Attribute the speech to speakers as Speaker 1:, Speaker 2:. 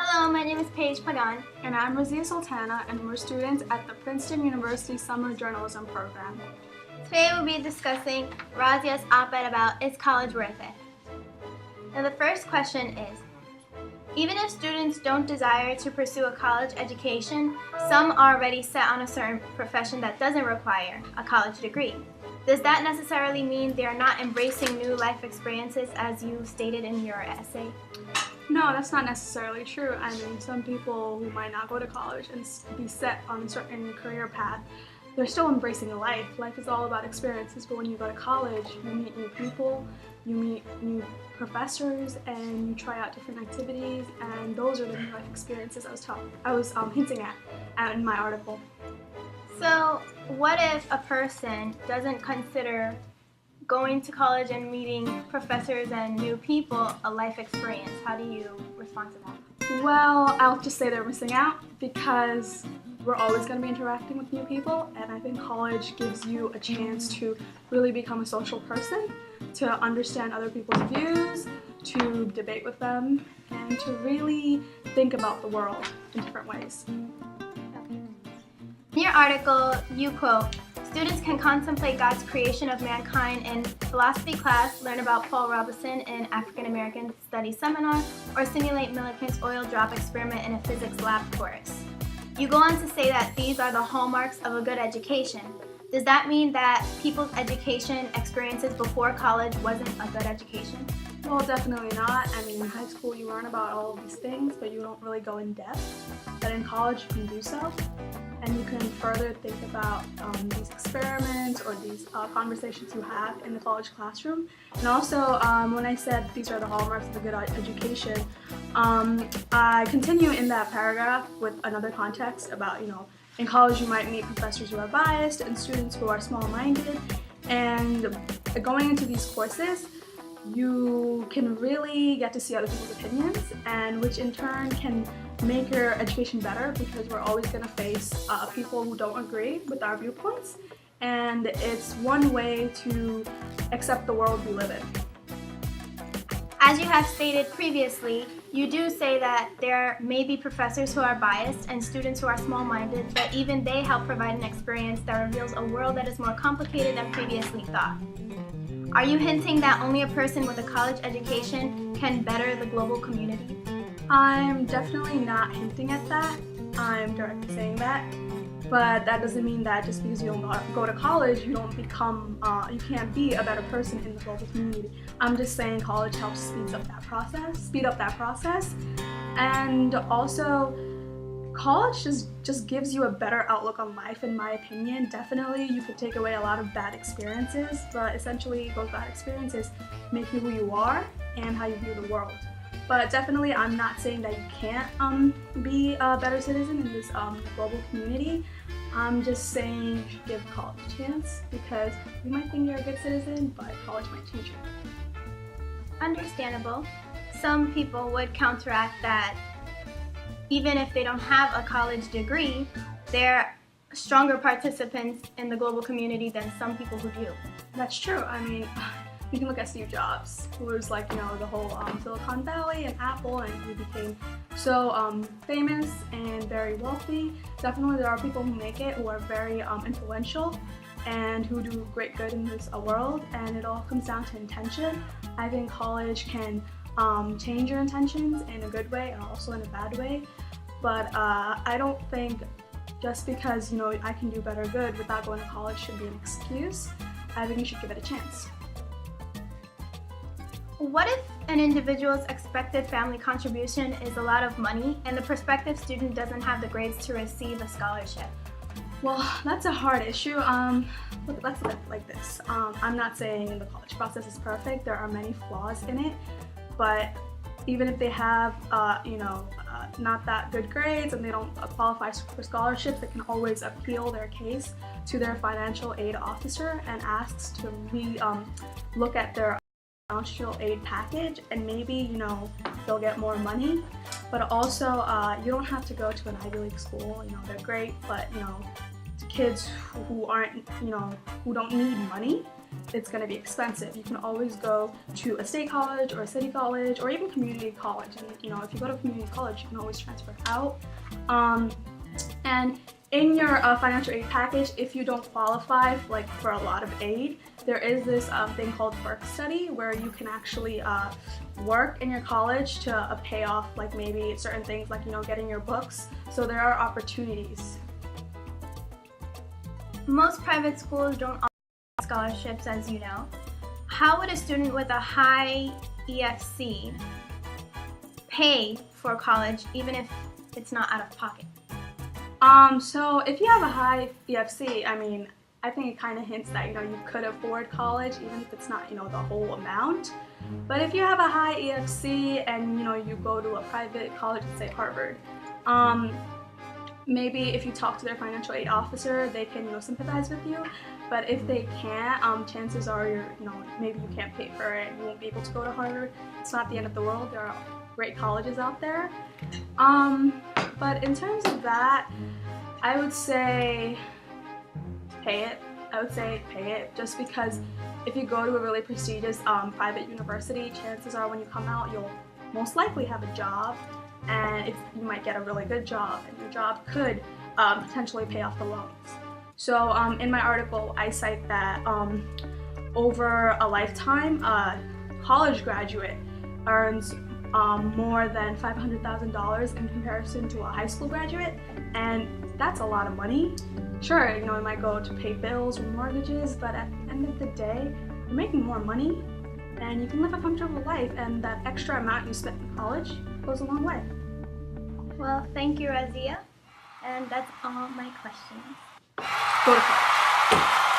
Speaker 1: Hello, my name is Paige Pagan.
Speaker 2: And I'm Razia Sultana, and we're students at the Princeton University Summer Journalism Program.
Speaker 1: Today we'll be discussing Razia's op-ed about Is College Worth It? Now the first question is, even if students don't desire to pursue a college education, some are already set on a certain profession that doesn't require a college degree. Does that necessarily mean they are not embracing new life experiences as you stated in your essay?
Speaker 2: No, that's not necessarily true. I mean, some people who might not go to college and be set on a certain career path, they're still embracing life. Life is all about experiences, but when you go to college, you meet new people, you meet new professors, and you try out different activities, and those are the new life experiences I was hinting at in my article.
Speaker 1: So what if a person doesn't consider going to college and meeting professors and new people a life experience? How do you respond to that?
Speaker 2: Well, I'll just say they're missing out because we're always going to be interacting with new people, and I think college gives you a chance to really become a social person, to understand other people's views, to debate with them, and to really think about the world in different ways.
Speaker 1: In your article, you quote, "Students can contemplate God's creation of mankind in philosophy class, learn about Paul Robeson in African American Studies seminar, or simulate Millikan's oil drop experiment in a physics lab course." You go on to say that these are the hallmarks of a good education. Does that mean that people's education experiences before college wasn't a good education?
Speaker 2: Well, definitely not. I mean, in high school you learn about all of these things, but you don't really go in depth. But in college you can do so. And you can further think about these experiments or these conversations you have in the college classroom. And also, when I said these are the hallmarks of a good education, I continue in that paragraph with another context about, in college you might meet professors who are biased and students who are small-minded. And going into these courses, you can really get to see other people's opinions, and which in turn can make your education better, because we're always going to face people who don't agree with our viewpoints, and it's one way to accept the world we live in.
Speaker 1: As you have stated previously, you do say that there may be professors who are biased and students who are small-minded, but even they help provide an experience that reveals a world that is more complicated than previously thought. Are you hinting that only a person with a college education can better the global community?
Speaker 2: I'm definitely not hinting at that. I'm directly saying that. But that doesn't mean that just because you don't go to college, you don't become, you can't be a better person in the global community. I'm just saying college helps speed up that process. And also, college just gives you a better outlook on life, in my opinion. Definitely, you could take away a lot of bad experiences, but essentially those bad experiences make you who you are and how you view the world. But definitely, I'm not saying that you can't be a better citizen in this global community. I'm just saying you should give college a chance, because you might think you're a good citizen, but college might change you.
Speaker 1: Understandable. Some people would counteract that even if they don't have a college degree, they're stronger participants in the global community than some people who do.
Speaker 2: That's true. I mean, you can look at Steve Jobs, who was like, the whole Silicon Valley and Apple, and he became so famous and very wealthy. Definitely there are people who make it, who are very influential and who do great good in this world, and it all comes down to intention. I think college can change your intentions in a good way and also in a bad way, but I don't think just because I can do better good without going to college should be an excuse. I think you should give it a chance.
Speaker 1: What if an individual's expected family contribution is a lot of money and the prospective student doesn't have the grades to receive a scholarship?
Speaker 2: Well, that's a hard issue. Let's look at it like this. I'm not saying the college process is perfect. There are many flaws in it, but even if they have, not that good grades and they don't qualify for scholarships, they can always appeal their case to their financial aid officer and ask to look at their financial aid package, and maybe they'll get more money. But also, you don't have to go to an Ivy League school. They're great, but to kids who aren't, who don't need money, it's going to be expensive. You can always go to a state college or a city college or even community college. And if you go to community college, you can always transfer out. And in your financial aid package, if you don't qualify for a lot of aid, there is this thing called work study where you can actually work in your college to pay off maybe certain things getting your books. So there are opportunities.
Speaker 1: Most private schools don't offer scholarships, as you know. How would a student with a high EFC pay for college even if it's not out of pocket?
Speaker 2: So if you have a high EFC, I think it kind of hints that you could afford college even if it's not the whole amount. But if you have a high EFC and you go to a private college, let's say Harvard, maybe if you talk to their financial aid officer, they can sympathize with you. But if they can't, chances are maybe you can't pay for it. You won't be able to go to Harvard. It's not the end of the world. There are great colleges out there. But in terms of that, I would say pay it. Just because if you go to a really prestigious private university, chances are when you come out, you'll most likely have a job, and you might get a really good job, and your job could potentially pay off the loans. So in my article, I cite that over a lifetime, a college graduate earns more than $500,000 in comparison to a high school graduate, and that's a lot of money. Sure, it might go to pay bills or mortgages, but at the end of the day, you're making more money, and you can live a comfortable life, and that extra amount you spent in college goes a long way.
Speaker 1: Well, thank you, Razia, and that's all my questions.
Speaker 2: Go to college.